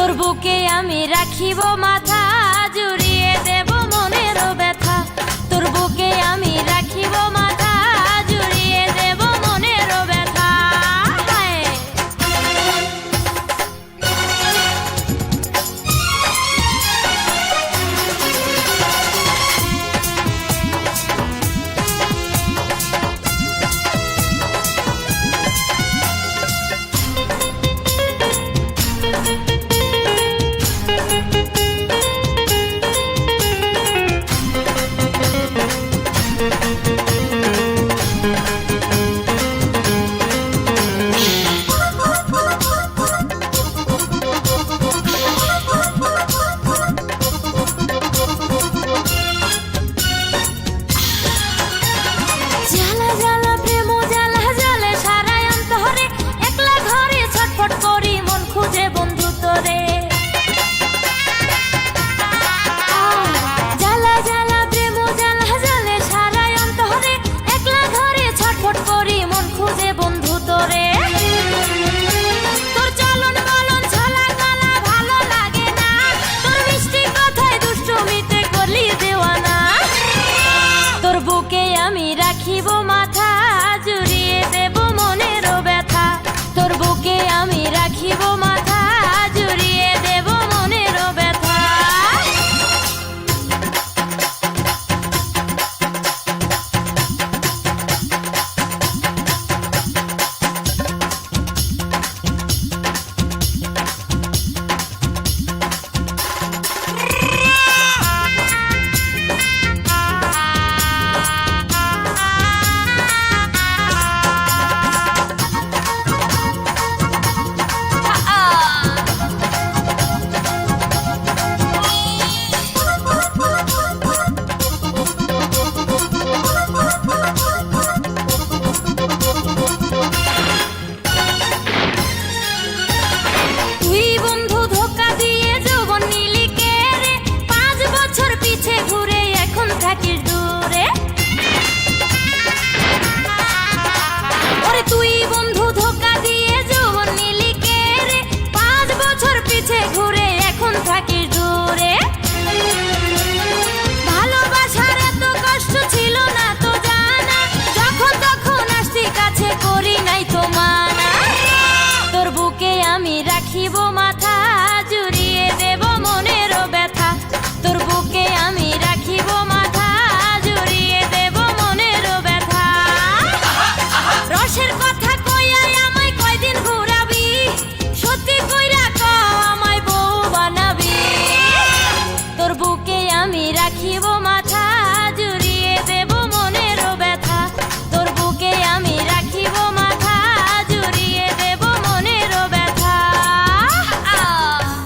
তোর বুকে আমি রাখিব মাথা, জুড়িয়ে দেব মনের ব্যথা। তোর বুকে আমি রাখিব মাথা, জুড়িয়ে দেব মনের ব্যথা। আমি রাখিব মাথা, জুড়িয়ে দেব মনের ব্যথা। তোর বুকে আমি রাখিব মাথা, জুড়িয়ে দেব মনের ব্যথা। আমি রাখিব মাথা, জুড়িয়ে দেব মনের ব্যথা। তোর বুকে আমি রাখিব মাথা, জুড়িয়ে দেব মনের ব্যথা। রসের কথা কইয়া আমায় কয়দিন ঘুরাবি, সত্যি কইরা কও আমায় বউ বানাবি। তোর বুকে আমি রাখিব